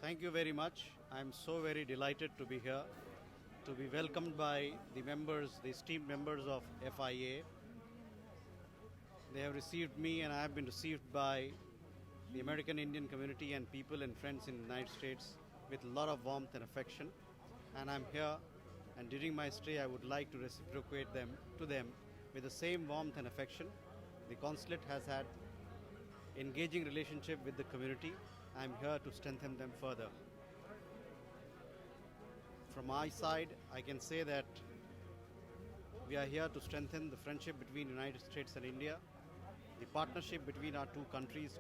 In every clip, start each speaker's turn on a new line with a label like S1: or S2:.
S1: Thank you very much. I'm so very delighted to be here, to be welcomed by the members, the esteemed members of FIA. They have received me and I have been received by the American Indian community and people and friends in the United States with a lot of warmth and affection. And I'm here, and during my stay I would like to reciprocate to them with the same warmth and affection. The Consulate has had engaging relationship with the community. I'm here to strengthen them further. From my side, I can say that we are here to strengthen the friendship between United States and India, the partnership between our two countries,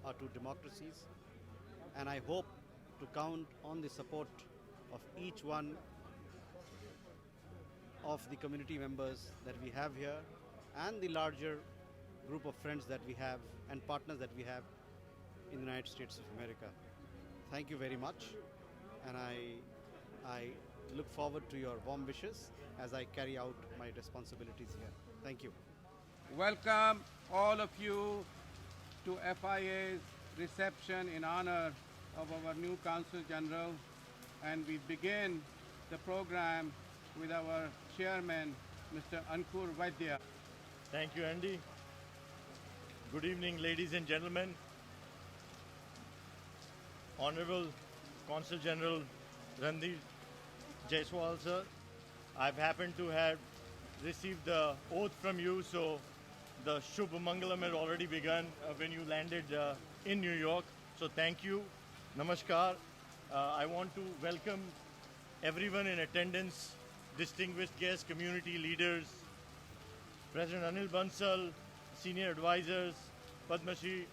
S1: our two democracies, and I hope to count on the support of each one of the community members that we have here and the larger group of friends that we have and partners that we have in the United States of America. Thank you very much, and I look forward to your warm wishes as I carry out my responsibilities here. Thank you.
S2: Welcome all of you to FIA's reception in honor of our new Consul General, and we begin the program with our chairman, Mr. ANKUR VAIDYA.
S3: Thank you, Andy. Good evening, ladies and gentlemen. Honorable Consul General Randhir Jaiswal, sir, I've happened to have received the oath from you, so the Shubh Mangalam had already begun when you landed in New York. So thank you. Namaskar. I want to welcome everyone in attendance, distinguished guests, community leaders, President Anil Bansal, senior advisors, Padma Shri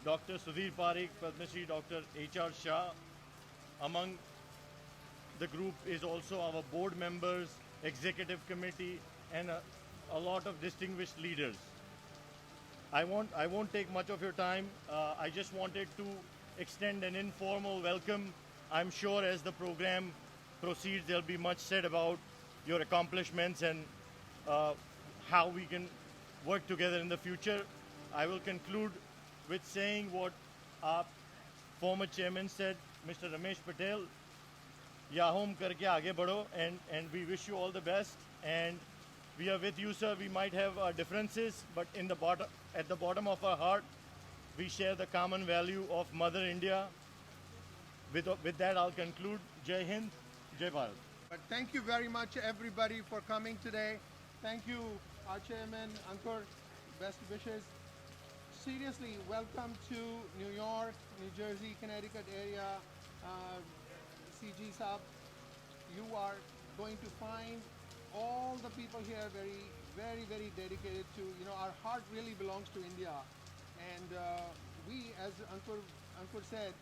S3: Dr. SUDHIR PARIKH, Padma Shri Dr. H.R. Shah. Among the group is also our board members, executive committee, and a lot of distinguished leaders. I won't take much of your time. I just wanted to extend an informal welcome. I'm sure as the program proceeds, there'll be much said about your accomplishments and how we can work together in the future. I will conclude with saying what our former chairman said, Mr. Ramesh Patel, Yahom karke aage badho, and we wish you all the best. And we are with you, sir. We might have our differences, but at the bottom of our heart, we share the common value of Mother India. With that, I'll conclude. Jai Hind, Jai Bharat.
S4: But thank you very much, everybody, for coming today. Thank you, our chairman, ANKUR. Best wishes. Seriously, welcome to New York, New Jersey, Connecticut area. CG Saab, you are going to find all the people here very dedicated to, our heart really belongs to India. And we, as Ankur said,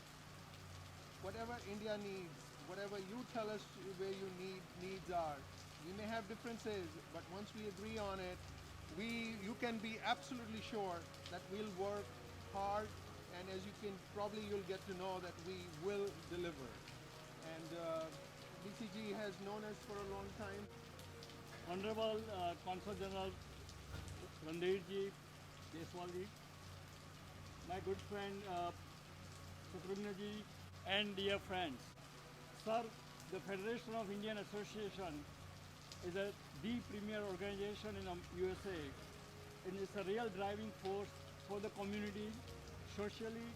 S4: whatever India needs, whatever you tell us where your needs are, we may have differences, but once we agree on it, you can be absolutely sure that we'll work hard, and as you'll get to know that we will deliver. And BCG has known us for a long time.
S5: Honorable Consul General Randhir Jaiswal ji, my good friend Shatrugna ji, and dear friends. Sir, the Federation of Indian Association is the premier organization in USA, and it's a real driving force for the community, socially,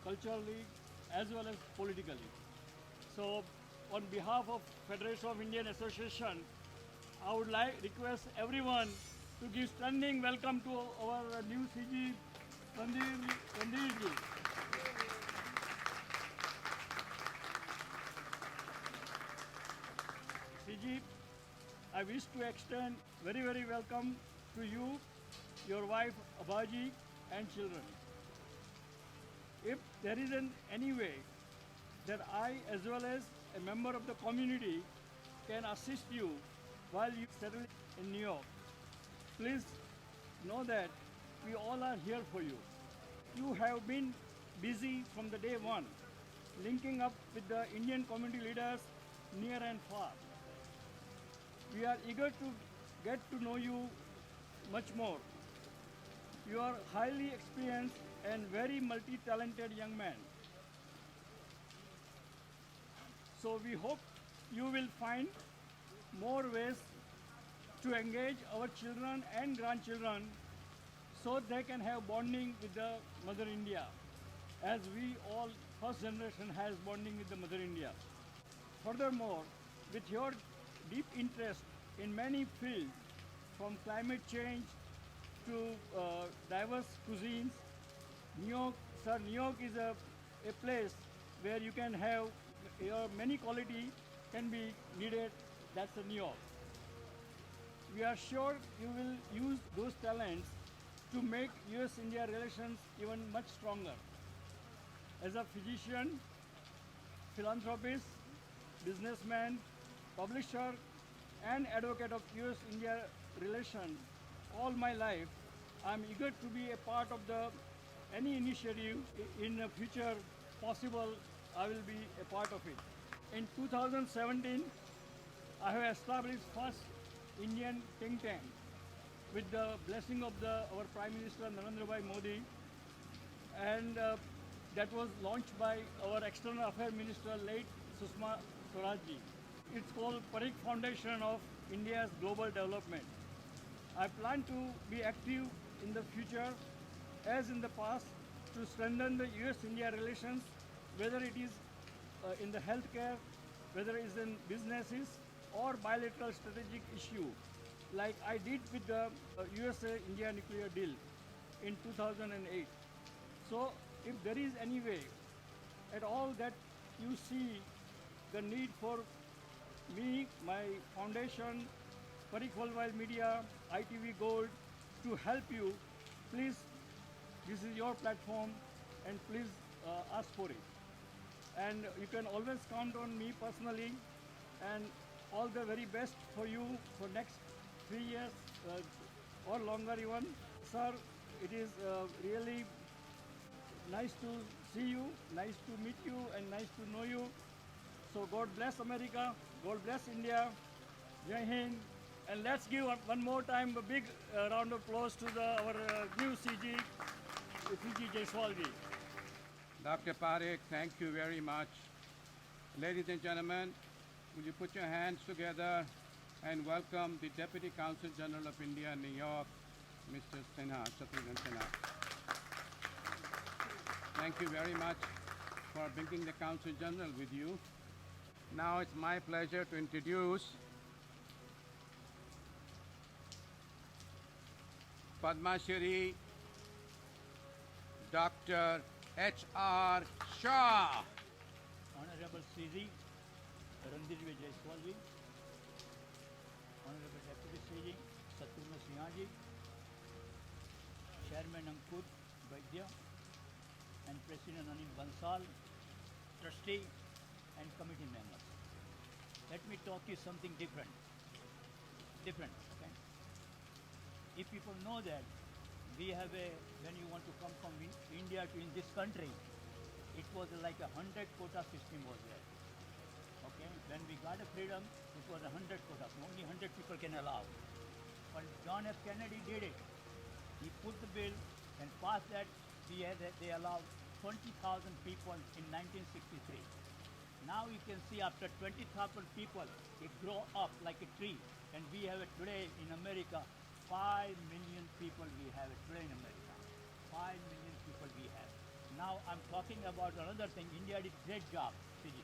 S5: culturally, as well as politically. So, on behalf of Federation of Indian Association, I would request everyone to give standing welcome to our new CG, Randhir ji. CG, I wish to extend very welcome to you, your wife Abaji, and children. If there is any way that I, as well as a member of the community, can assist you while you settle in New York, please know that we all are here for you. You have been busy from the day one, linking up with the Indian community leaders near and far. We are eager to get to know you much more. You are highly experienced and very multi-talented young man. So we hope you will find more ways to engage our children and grandchildren so they can have bonding with the Mother India, as we all, first generation, has bonding with the Mother India. Furthermore, with your deep interest in many fields, from climate change to diverse cuisines, New York is a place where you can have your many quality can be needed. That's New York. We are sure you will use those talents to make US-India relations even much stronger. As a physician, philanthropist, businessman, publisher, and advocate of US-India relations all my life, I'm eager to be a part of any initiative in the future possible. I will be a part of it. In 2017, I have established first Indian think tank with the blessing of our Prime Minister Narendra Bhai Modi, and that was launched by our External Affairs Minister, late Sushma Swaraj. It's called PARIKH Foundation of India's Global Development. I plan to be active in the future, as in the past, to strengthen the US-India relations, whether it is in the healthcare, whether it is in businesses or bilateral strategic issue, like I did with the USA-India nuclear deal in 2008. So if there is any way at all that you see the need for me, my foundation, PARIKH Worldwide Media, ITV Gold, to help you, please, this is your platform, and please ask for it. And you can always count on me personally, and all the very best for you for next 3 years or longer even. Sir, it is really nice to see you, nice to meet you, and nice to know you. So God bless America, God bless India, Jai Hind, and let's give one more time a big round of applause to our new CG, Jaiswal ji.
S2: Dr. Parikh, thank you very much. Ladies and gentlemen, will you put your hands together and welcome the Deputy Consul General of India, New York, Mr. Sinha, Shatrughan Sinha. Thank you very much for bringing the Consul General with you. Now it's my pleasure to introduce Padma Shri, Dr. H.R. Shah.
S6: Honorable CG, Randhir Jaiswal ji, Honorable Deputy CG, SHRI, Chairman ANKUR, VAIDYA, and President Anil Bansal, Trustee and Committee members. Let me talk you something different. Okay? If people know that we have when you want to come from India to in this country, it was like a 100 quota system was there. Okay, when we got a freedom, it was 100 quotas. Only 100 people can allow. But John F. Kennedy did it. He put the bill and passed that. They allowed 20,000 people in 1963. Now you can see after 20,000 people, it grow up like a tree. And we have it today in America. 5 million people we have it today in America. 5 million people we have. Now I'm talking about another thing. India did great job, CG.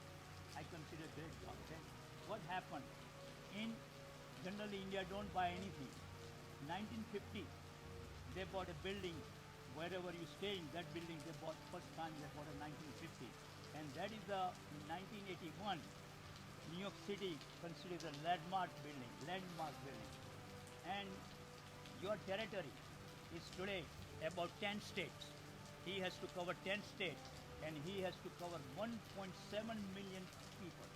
S6: I consider great job. Okay? What happened? Generally India don't buy anything. 1950, they bought a building. Wherever you stay in that building, they bought first time they bought in 1950. And that is in 1981, New York City considered a landmark building. And your territory is today about 10 states. He has to cover 10 states, and he has to cover 1.7 million people.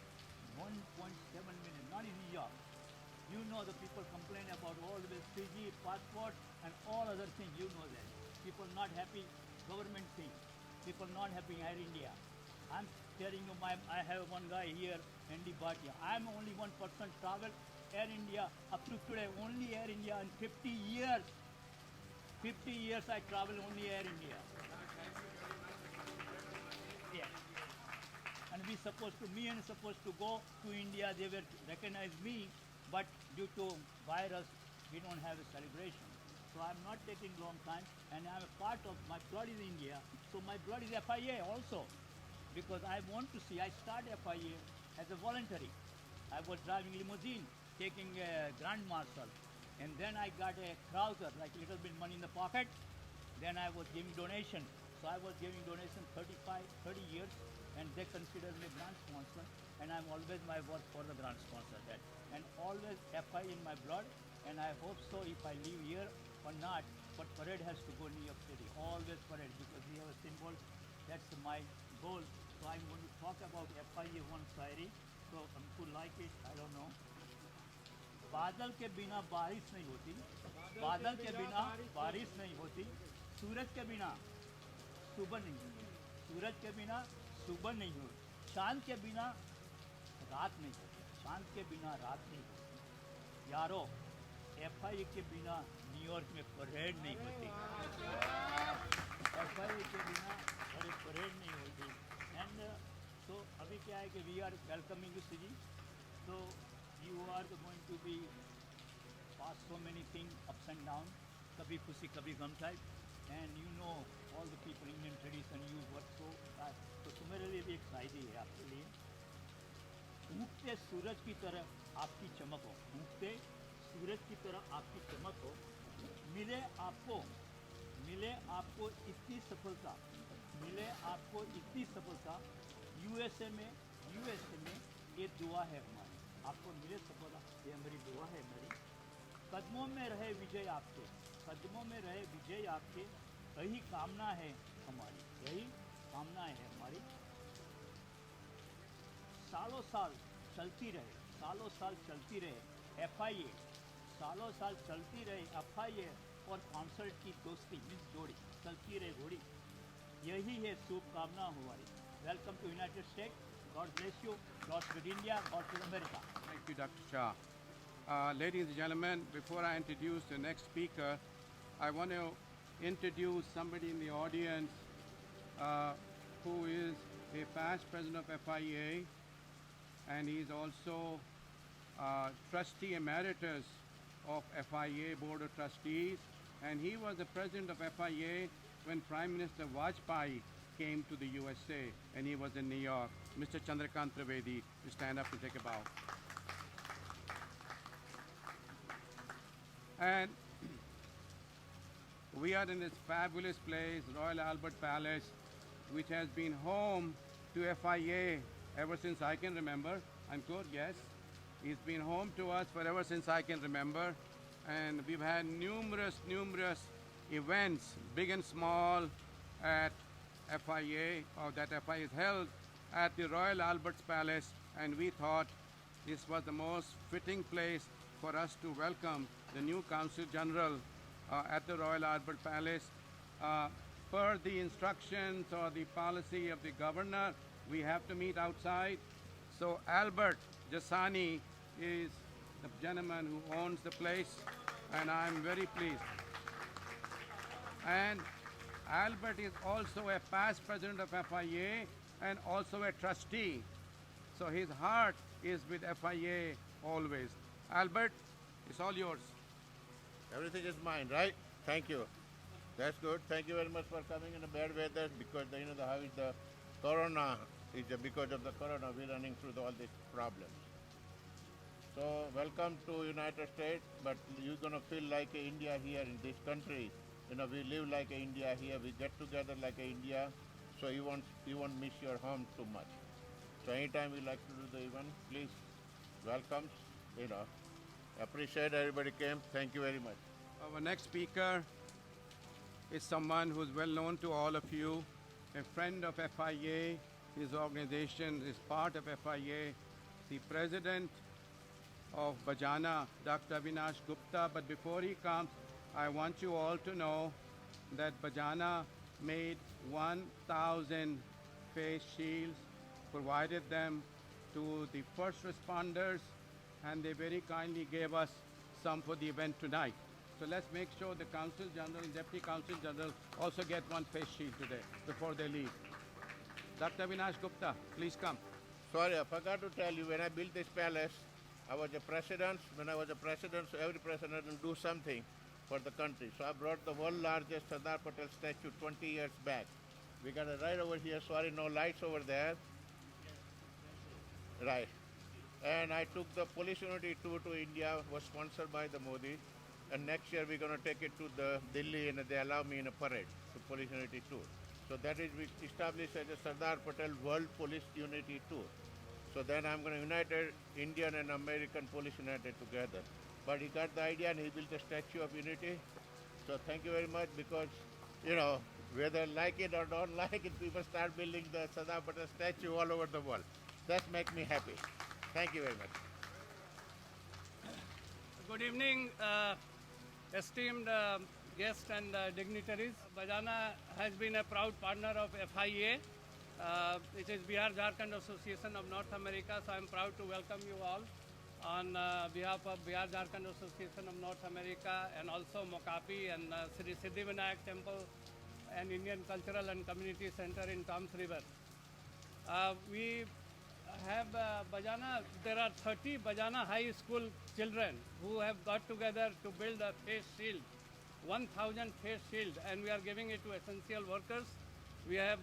S6: 1.7 million, not in New York. You know the people complain about all the Fiji, passport, and all other things. You know that. People not happy, government thing. People not happy Air India. I'm telling you, I have one guy here, Andy Bhatia. I'm only one person travel Air India up to today, only Air India in 50 years. 50 years I travel only Air India. Yeah. and me and supposed to go to India. They were recognize me, but due to virus, we don't have a celebration. So I'm not taking long time, and I'm a part of my blood is India. So my blood is FIA also, because I want to see. I started FIA as a voluntary. I was driving limousine, taking a Grand Marshal, and then I got a Krauser, like little bit money in the pocket. Then I was giving donation. So I was giving donation 30 years, and they consider me grant sponsor, and I'm always my work for the grant sponsor that, and always FI in my blood, and I hope so if I live here or not, but parade has to go New York City, always parade, because we have a symbol, that's my goal. So I'm going to talk about FIA one Shayari, so हमको like it, I don't know. बादल के बिना बारिश नहीं होती, बादल के बिना बारिश नहीं होती, सूरज के बिना सुबह नहीं होती, सूरज के बिना सुबह नहीं होती, चांद के बिना रात नहीं होती, चांद के बिना रात नहीं होती। यारो FIA के बिना न्यूयॉर्क में परेड नहीं होती, FIA के बिना परेड नहीं होती। एंड so अभी क्या है कि we are welcoming you city, so you are going to be pass so many things ups and down, kabhi khushi kabhi gum type, and you know all the people Indian tradition you work so hard. तो तुम्हारे लिए भी एक शायरी है आपके लिए। उगते सूरज की तरह आपकी चमक हो, उगते सूरज की तरह आपकी चमक हो, मिले आपको इतनी सफलता, मिले आपको इतनी सफलता, यूएसए में ये दुआ है हमारी, आपको मिले सफलता, ये हमारी दुआ है हमारी। कदमों में रहे विजय आपके, कदमों में रहे विजय आपके, यही कामना है हमारी, यही कामना है हमारी। सालों साल चलती रहे, सालों साल चलती रहे FIA, सालों साल चलती रहे FIA और कॉन्सल्ट की दोस्ती मीन्स जोड़ी, चलती रहे घोड़ी, यही है शुभकामना हमारी। Welcome to United State, God bless you, God with India, God with America.
S2: Thank you, Dr. Shah. Ladies and gentlemen, before I introduce the next speaker, I want to introduce somebody in the audience who is a past president of FIA, and he's also trustee emeritus of FIA Board of Trustees, and he was the president of FIA when Prime Minister Vajpayee came to the USA, and he was in New York. Mr. Chandrakant Trivedi, you stand up and take a bow. And we are in this fabulous place, Royal Albert Palace, which has been home to FIA ever since I can remember. I'm good, yes. It's been home to us forever since I can remember. And we've had numerous events, big and small, at FIA, or that FIA is held at the Royal Albert Palace. And we thought this was the most fitting place for us to welcome the new Consul General at the Royal Albert Palace. Per the instructions or the policy of the governor, we have to meet outside. So Albert JASANI is the gentleman who owns the place, and I'm very pleased. And Albert is also a past president of FIA and also a trustee. So his heart is with FIA always. Albert, it's all yours.
S7: Everything is mine, right? Thank you. That's good. Thank you very much for coming in the bad weather, because how is the corona, because of the corona we're running through all these problems. So welcome to United States, but you're gonna feel like India here in this country. We live like India here, we get together like India, so you won't miss your home too much. So anytime we like to do the event, please welcome. Appreciate everybody came. Thank you very much.
S2: Our next speaker is someone who's well known to all of you, a friend of FIA. His organization is part of FIA, the president of BHAGIA, Dr. Avinash Gupta. But before he comes, I want you all to know that BHAGIA made 1,000 face shields, provided them to the first responders, and they very kindly gave us some for the event tonight. So let's make sure the Consul General and Deputy Consul General also get one face shield today before they leave. Dr. Vinash Gupta, please come.
S7: Sorry, I forgot to tell you, when I built this palace, I was a president. When I was a president, so every president will do something for the country. So I brought the world largest Sardar Patel statue 20 years back. We got it right over here. Sorry, no lights over there. Right. And I took the Police Unity tour to India, was sponsored by the Modi. And next year we're going to take it to the Delhi, and they allow me in a parade, the Police Unity tour. So that is we established as a Sardar Patel World Police Unity Tour. So then I'm going to unite Indian and American Police United together. But he got the idea and he built a Statue of Unity. So thank you very much, because, you know, whether like it or don't like it, people start building the Sardar Patel statue all over the world. That makes me happy. Thank you very much.
S8: Good evening, esteemed guests and dignitaries. Bajana has been a proud partner of FIA. It is Bihar Jharkhand Association of North America, so I am proud to welcome you all on behalf of Bihar Jharkhand Association of North America, and also Mokapi and Sri Siddhivinayak Temple and Indian Cultural and Community Center in Toms River. We have Bajana, there are 30 Bajana high school children who have got together to build a face shield, 1,000 face shield, and we are giving it to essential workers. We have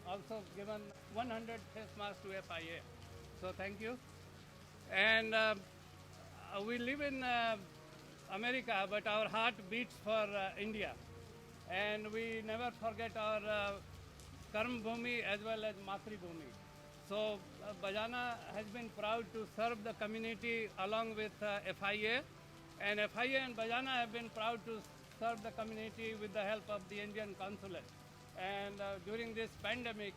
S8: also given 100 face masks to FIA. So thank you. And we live in America, but our heart beats for India. And we never forget our Karm Bhumi as well as Matri Bhumi. So Bajana has been proud to serve the community along with FIA. And FIA and Bajana have been proud to serve the community with the help of the Indian Consulate. And during this pandemic,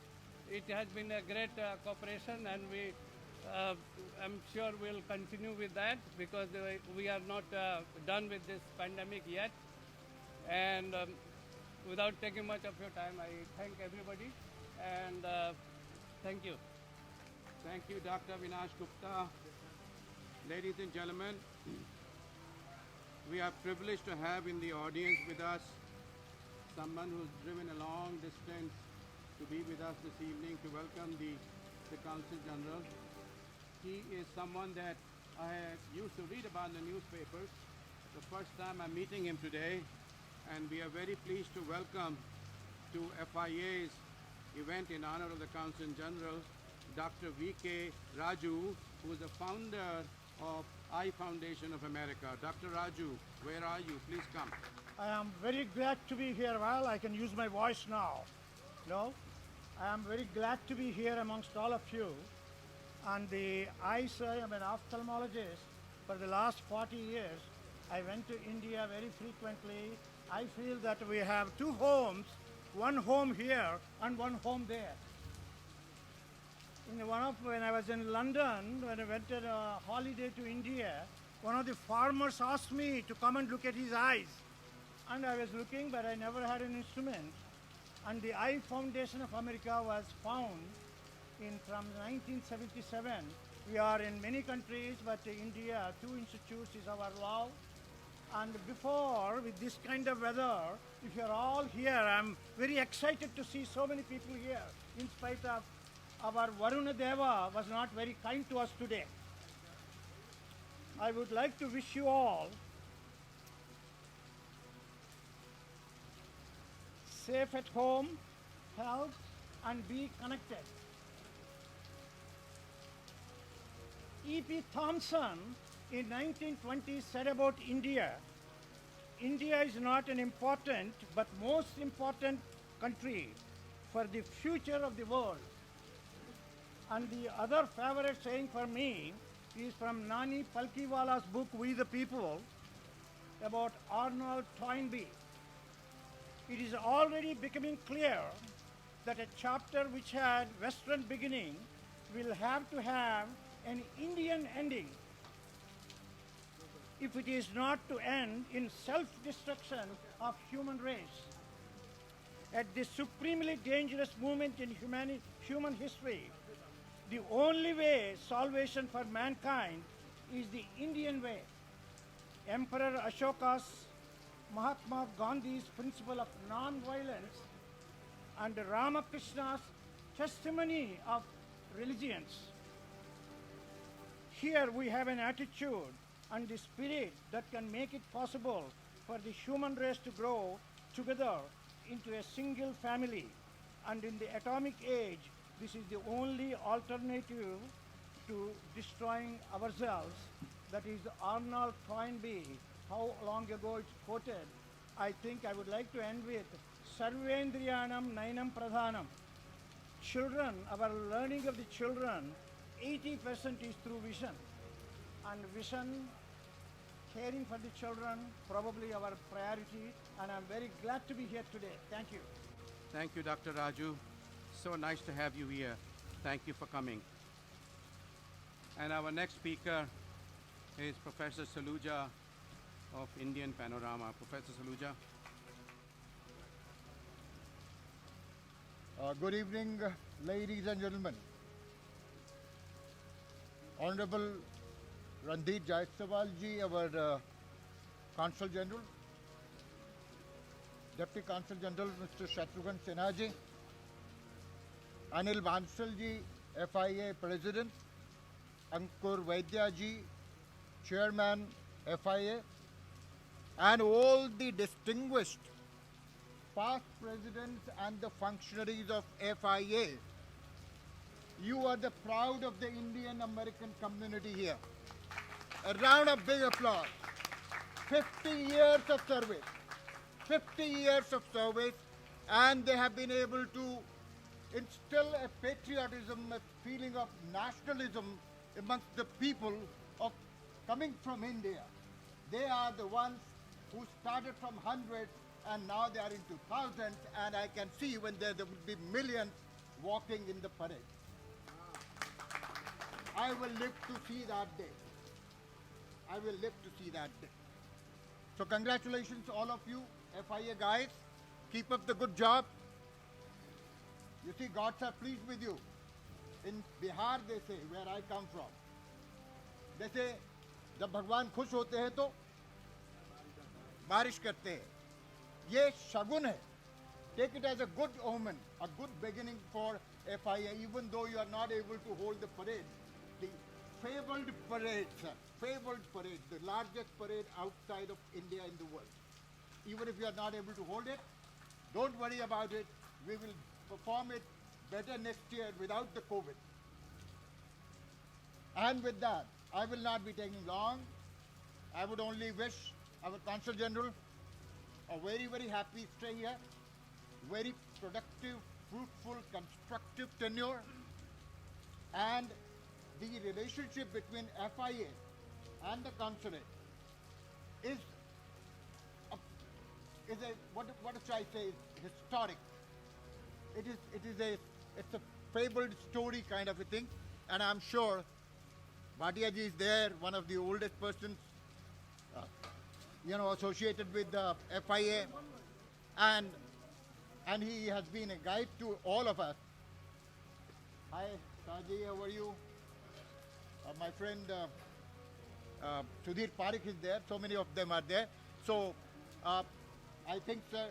S8: it has been a great cooperation, and we, I'm sure we'll continue with that, because we are not done with this pandemic yet. And without taking much of your time, I thank everybody, and thank you.
S2: Thank you, Dr. Vinash Gupta. Ladies and gentlemen, we are privileged to have in the audience with us someone who's driven a long distance to be with us this evening to welcome the Consul General. He is someone that I used to read about in the newspapers. The first time I'm meeting him today, and we are very pleased to welcome to FIA's event in honor of the Consul General, Dr. V.K. Raju, who is the founder of I Foundation of America. Dr. Raju, where are you? Please come.
S9: I am very glad to be here. Well, I can use my voice now. No, I am very glad to be here amongst all of you. And I am an ophthalmologist for the last 40 years. I went to India very frequently. I feel that we have two homes, one home here and one home there. When I was in London, when I went on a holiday to India, one of the farmers asked me to come and look at his eyes. And I was looking, but I never had an instrument. And the I Foundation of America was found from 1977. We are in many countries, but India, 2 institutes is our law. And before, with this kind of weather, if you're all here, I'm very excited to see so many people here, in spite of our Varuna Deva was not very kind to us today. I would like to wish you all safe at home, health, and be connected. E.P. Thompson in 1920 said about India, India is not an important but most important country for the future of the world. And the other favorite saying for me is from Nani Palkiwala's book, We the People, about Arnold Toynbee. It is already becoming clear that a chapter which had Western beginning will have to have an Indian ending if it is not to end in self-destruction of human race. At this supremely dangerous moment in human history, the only way salvation for mankind is the Indian way. Emperor Ashoka's, Mahatma Gandhi's principle of non-violence, and Ramakrishna's testimony of religions. Here we have an attitude and the spirit that can make it possible for the human race to grow together into a single family. And in the atomic age, this is the only alternative to destroying ourselves. That is Arnold Toynbee, how long ago it's quoted. I think I would like to end with Sarvendriyanam Nainam Pradhanam. Children, our learning of the children, 80% is through vision. And vision, caring for the children, probably our priority. And I'm very glad to be here today. Thank you.
S2: Thank you, Dr. Raju. So nice to have you here. Thank you for coming. And our next speaker is Professor SALUJA of Indian Panorama. Professor SALUJA.
S10: Good evening, ladies and gentlemen. Honorable Randhir Jaiswal ji, our Consul General, Deputy Consul General Mr. Shatrughan Sinha ji, Anil Bansal ji, FIA President, ANKUR VAIDYA ji, Chairman FIA, and all the distinguished past presidents and the functionaries of FIA. You are the proud of the Indian American community here. A round of big applause. 50 years of service. 50 years of service, and they have been able to instill a patriotism, a feeling of nationalism amongst the people of coming from India. They are the ones who started from hundreds and now they are into thousands, and I can see when there will be millions walking in the parade. I will live to see that day. I will live to see that day. So congratulations all of you, FIA guys. Keep up the good job. You see, gods are pleased with you. In Bihar, they say, where I come from, they say, जब भगवान खुश होते हैं तो बारिश करते हैं. ये शगुन है. Take it as a good omen, a good beginning for FIA, even though you are not able to hold the parade. The fabled parade, sir, fabled parade, the largest parade outside of India in the world. Even if you are not able to hold it, don't worry about it. We will perform it better next year without the COVID. And with that, I will not be taking long. I would only wish our Consul General a very, very happy stay here, very productive, fruitful, constructive tenure, and the relationship between FIA and the Consulate is what should I say, historic. It's a fabled story kind of a thing, and I'm sure Bhatia ji is there, one of the oldest persons, associated with the FIA, and he has been a guide to all of us. Hi, Saji, how are you? My friend SUDHIR PARIKH is there. So many of them are there. So I think, sir,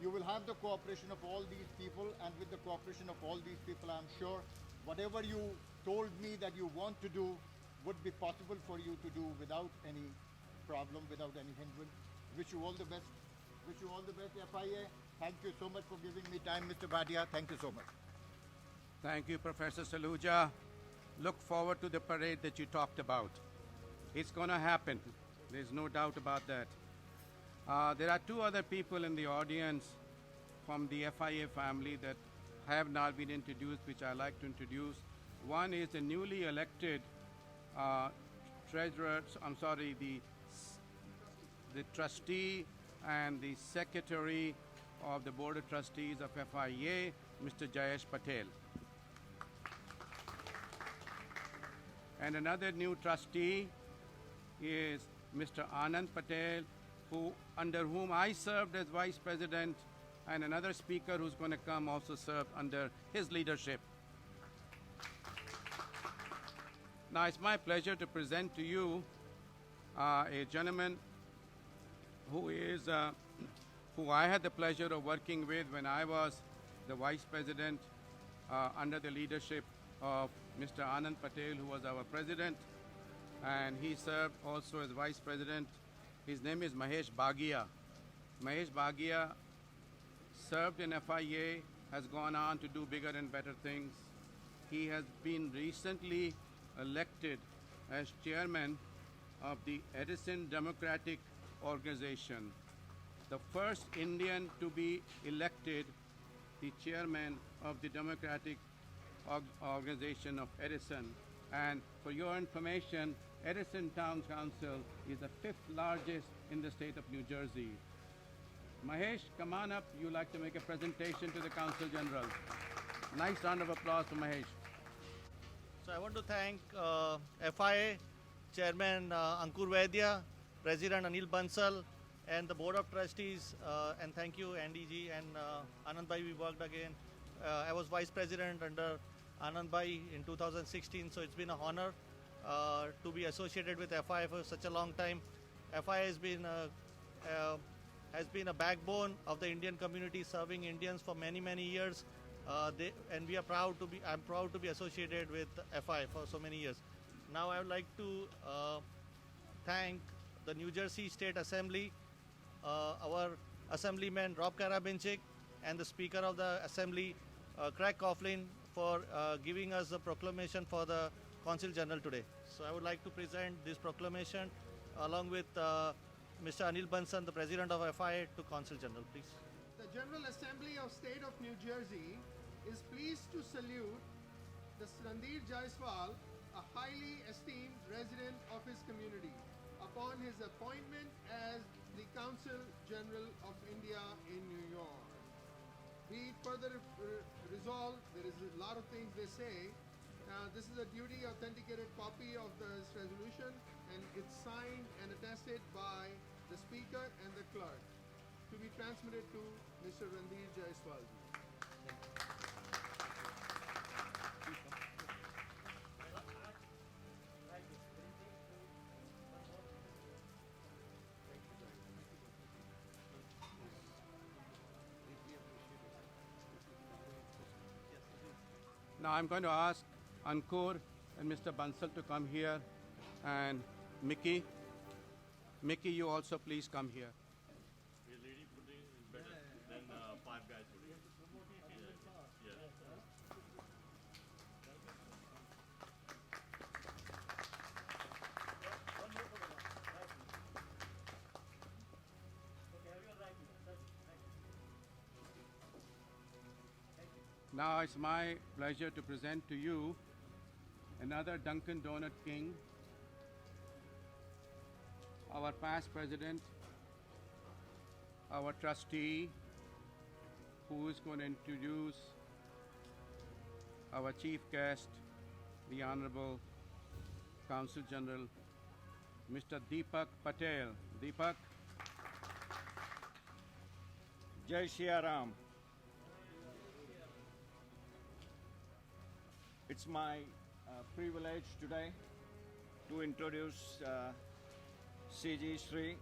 S10: you will have the cooperation of all these people, and with the cooperation of all these people, I'm sure whatever you told me that you want to do would be possible for you to do without any problem, without any hindrance. Wish you all the best. Wish you all the best, FIA. Thank you so much for giving me time, Mr. Bhatia. Thank you so much.
S2: Thank you, Professor SALUJA. Look forward to the parade that you talked about. It's going to happen. There's no doubt about that. There are two other people in the audience from the FIA family that have not been introduced, which I like to introduce. One is the newly elected the trustee and the secretary of the Board of Trustees of FIA, Mr. Jayesh Patel. And another new trustee is Mr. Anand Patel, under whom I served as vice president, and another speaker who's going to come also served under his leadership. Now it's my pleasure to present to you a gentleman who I had the pleasure of working with when I was the vice president under the leadership of Mr. Anand Patel, who was our president, and he served also as vice president. His name is Mahesh Bhagia. Mahesh Bhagia served in FIA, has gone on to do bigger and better things. He has been recently elected as chairman of the EDISON Democratic Organization, the first Indian to be elected the chairman of the Democratic Organization of EDISON. And for your information, EDISON Town Council is the 5th largest in the state of New Jersey. Mahesh, come on up. You'd like to make a presentation to the Consul General. Nice round of applause for Mahesh.
S11: So I want to thank FIA Chairman Ankur Vaidya, President Anil Bansal, and the Board of Trustees, and thank you Andy ji and Anand Bhai, we worked again. I was Vice President under Anand Bhai in 2016, so it's been an honor to be associated with FIA for such a long time. FIA has been a backbone of the Indian community, serving Indians for many, many years. And we are proud to be, I'm proud to be associated with FIA for so many years. Now I would like to thank the New Jersey State Assembly, our Assemblyman Rob Karabinchik, and the Speaker of the Assembly, Craig Coughlin, for giving us the proclamation for the Consul General today. So I would like to present this proclamation along with Mr. Anil Bansal, the President of FIA, to Consul General, please.
S4: The General Assembly of State of New Jersey is pleased to salute the Randhir Jaiswal, a highly esteemed resident of his community, upon his appointment as the Consul General of India in New York. Be it further resolved, there is a lot of things they say. This is a duty authenticated copy of this resolution, and it's signed and attested by the Speaker and the Clerk, to be transmitted to Mr. Randhir Jaiswal.
S2: Now I'm going to ask Ankur and Mr. Bansal to come here, and Mickey, you also please come here.
S3: A lady putting is better than 5 guys putting. Yeah.
S2: Now it's my pleasure to present to you another Dunkin' Donut King, our past president, our trustee, who is going to introduce our chief guest, the Honorable Consul General, Mr. DIPAK Patel. DIPAK.
S12: Jai Shri Ram. It's my privilege today to introduce CG SHRI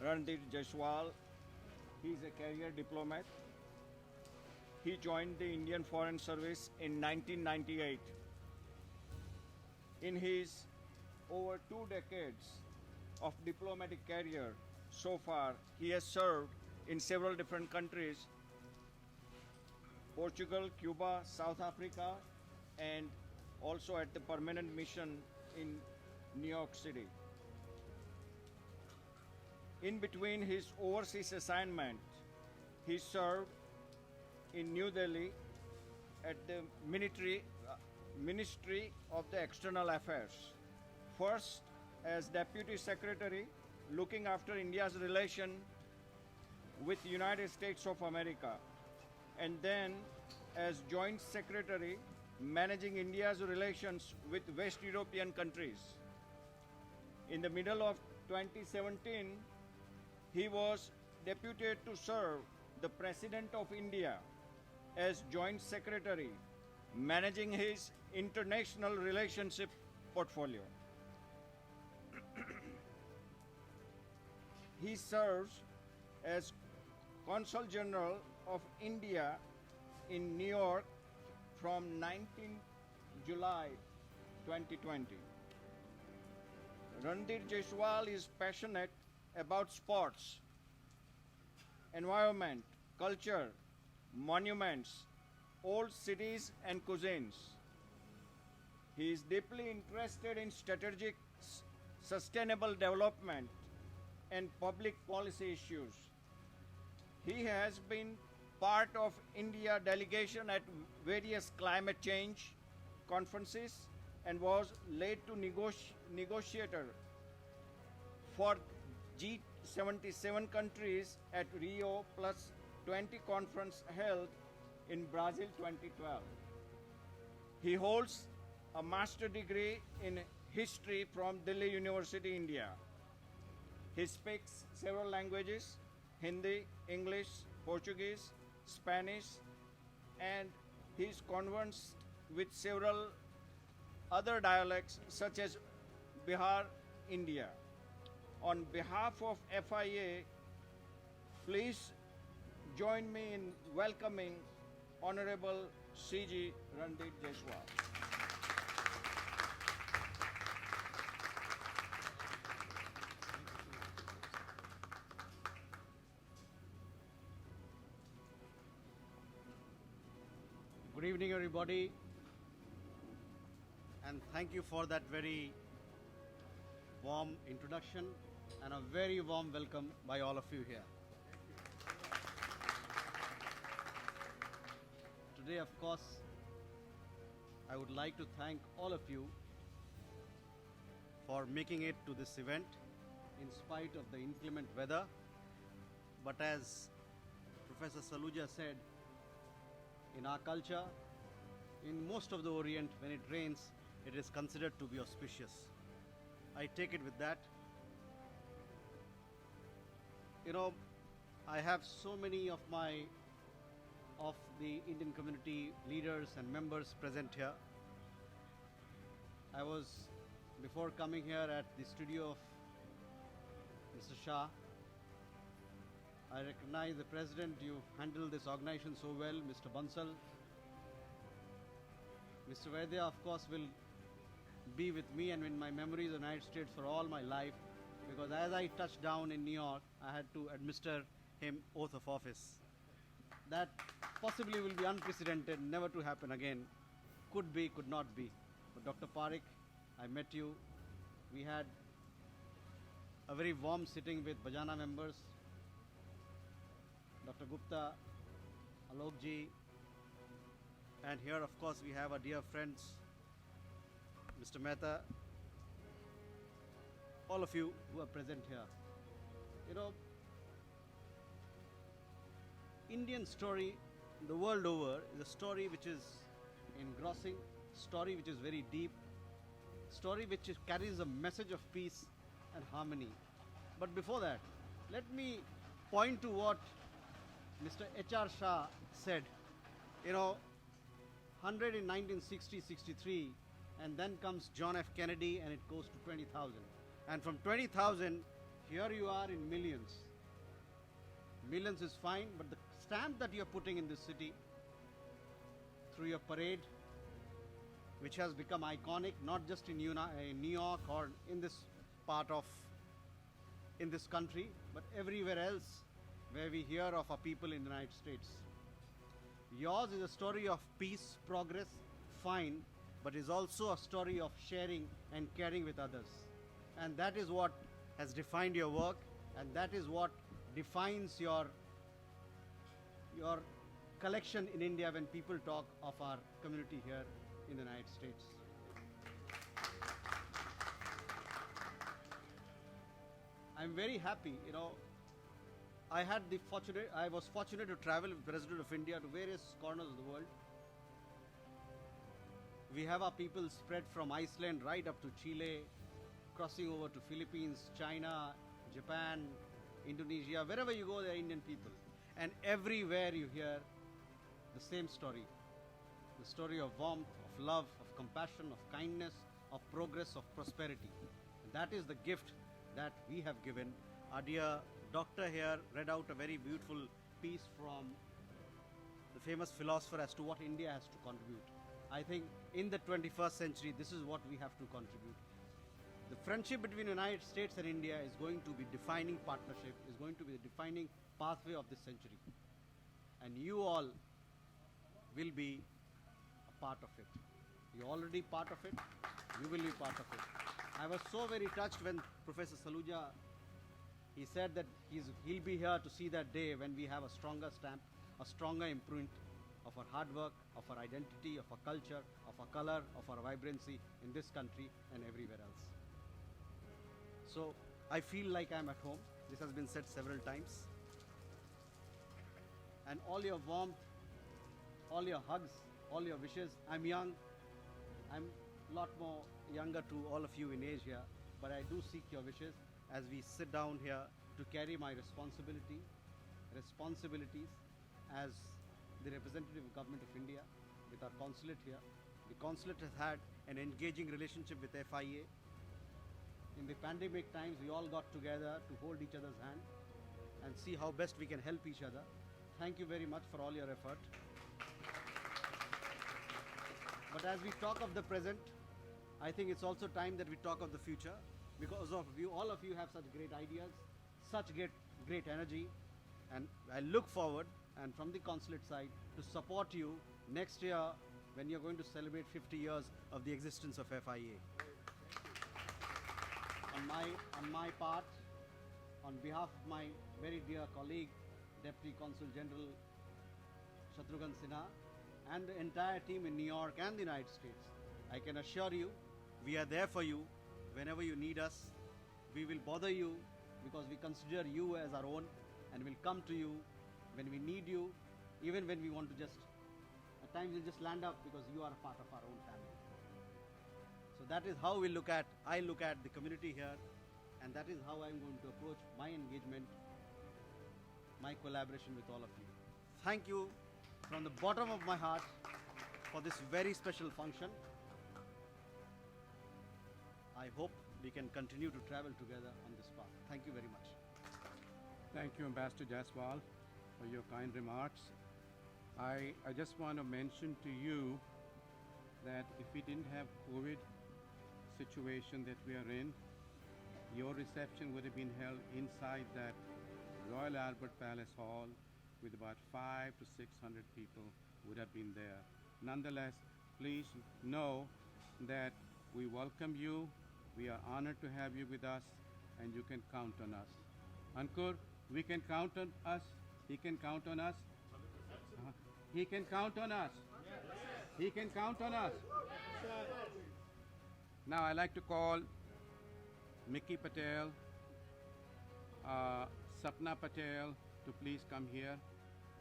S12: Randhir Jaiswal. He's a career diplomat. He joined the Indian Foreign Service in 1998. In his over 2 decades of diplomatic career so far, he has served in several different countries: Portugal, Cuba, South Africa, and also at the permanent mission in New York City. In between his overseas assignment, he served in New Delhi at the Ministry of the External Affairs. First, as Deputy Secretary, looking after India's relation with the United States of America, and then as Joint Secretary, managing India's relations with West European countries. In the middle of 2017, he was deputed to serve the President of India as Joint Secretary, managing his international relationship portfolio. He serves as Consul General of India in New York from 19 July 2020. Randhir Jaiswal is passionate about sports, environment, culture, monuments, old cities and cuisines. He is deeply interested in strategic sustainable development and public policy issues. He has been part of India delegation at various climate change conferences and was led to negotiator for G77 countries at Rio plus 20 conference held in Brazil 2012. He holds a master's degree in history from Delhi University, India. He speaks several languages: Hindi, English, Portuguese, Spanish, and he is conversant with several other dialects such as Bihar, India. On behalf of FIA, please join me in welcoming Honorable CG Randhir Jaiswal.
S1: Good evening, everybody, and thank you for that very warm introduction and a very warm welcome by all of you here. Today, of course, I would like to thank all of you for making it to this event in spite of the inclement weather. But as Professor SALUJA said, in our culture, in most of the Orient, when it rains, it is considered to be auspicious. I take it with that. You know, I have so many of the Indian community leaders and members present here. I was, before coming here, at the studio of Mr. Shah. I recognize the President. You handled this organization so well, Mr. Bansal. Mr. Vaidya, of course, will be with me and in my memories of the United States for all my life, because as I touched down in New York, I had to administer him oath of office. That possibly will be unprecedented, never to happen again. Could be, could not be. But Dr. Parikh, I met you. We had a very warm sitting with Bajana members. Dr. Gupta, Alokji, and here, of course, we have our dear friends, Mr. Mehta, all of you who are present here. You know, Indian story the world over is a story which is engrossing, story which is very deep, story which carries a message of peace and harmony. But before that, let me point to what Mr. H.R. Shah said. You know, 100 in 1960-63, and then comes John F. Kennedy, and it goes to 20,000. And from 20,000, here you are in millions. Millions is fine, but the stamp that you're putting in this city through your parade, which has become iconic, not just in New York or in this part of, in this country, but everywhere else where we hear of our people in the United States. Yours is a story of peace, progress, fine, but is also a story of sharing and caring with others. And that is what has defined your work, and that is what defines your collection in India when people talk of our community here in the United States. I'm very happy, you know, I was fortunate to travel with the President of India to various corners of the world. We have our people spread from Iceland right up to Chile, crossing over to Philippines, China, Japan, Indonesia. Wherever you go, there are Indian people. And everywhere you hear the same story. The story of warmth, of love, of compassion, of kindness, of progress, of prosperity. And that is the gift that we have given. Our dear doctor here read out a very beautiful piece from the famous philosopher as to what India has to contribute. I think in the 21st century, this is what we have to contribute. The friendship between the United States and India is going to be defining partnership, is going to be the defining pathway of this century. And you all will be a part of it. You're already part of it, you will be part of it. I was so very touched when Professor SALUJA, he said that he'll be here to see that day when we have a stronger stamp, a stronger imprint of our hard work, of our identity, of our culture, of our color, of our vibrancy in this country and everywhere else. So I feel like I'm at home. This has been said several times. And all your warmth, all your hugs, all your wishes. I'm young. I'm a lot more younger to all of you in age here, but I do seek your wishes as we sit down here to carry my responsibilities as the representative of Government of India with our consulate here. The consulate has had an engaging relationship with FIA. In the pandemic times, we all got together to hold each other's hand and see how best we can help each other. Thank you very much for all your effort. But as we talk of the present, I think it's also time that we talk of the future, because of you, all of you have such great ideas, such great energy, and I look forward, and from the consulate side, to support you next year when you're going to celebrate 50 years of the existence of FIA. On my part, on behalf of my very dear colleague, Deputy Consul General Shatrughan Sinha, and the entire team in New York and the United States, I can assure you, we are there for you whenever you need us. We will bother you because we consider you as our own, and will come to you when we need you, even when we want to just, at times we'll just land up because you are a part of our own family. So that is how I look at the community here, and that is how I'm going to approach my engagement, my collaboration with all of you. Thank you from the bottom of my heart for this very special function. I hope we can continue to travel together on this path. Thank you very much.
S2: Thank you, Ambassador Jaiswal, for your kind remarks. I just want to mention to you that if we didn't have COVID situation that we are in, your reception would have been held inside that Royal Albert Palace Hall with about 500 to 600 people would have been there. Nonetheless, please know that we welcome you. We are honored to have you with us, and you can count on us. Ankur, we can count on us. He can count on us. He can count on us. He can count on us. Now I'd like to call Mickey Patel, Sapna Patel to please come here.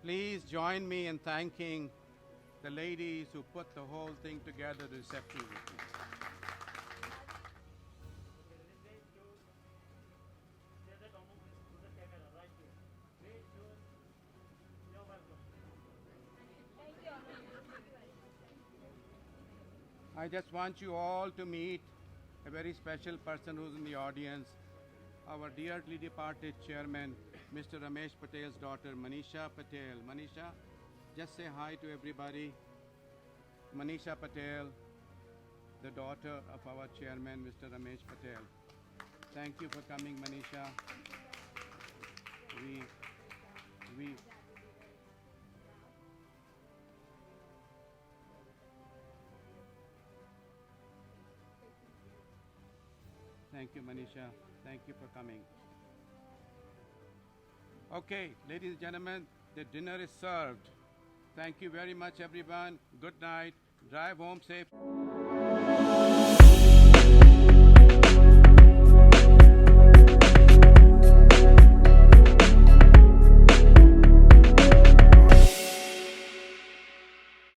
S2: Please join me in thanking the ladies who put the whole thing together, the reception. I just want you all to meet a very special person who's in the audience, our dearly departed chairman, Mr. Ramesh Patel's daughter, Manisha Patel. Manisha, just say hi to everybody. Manisha Patel, the daughter of our chairman, Mr. Ramesh Patel. Thank you for coming, Manisha. Thank you, Manisha. Thank you for coming. Okay, ladies and gentlemen, the dinner is served. Thank you very much, everyone. Good night. Drive home safe.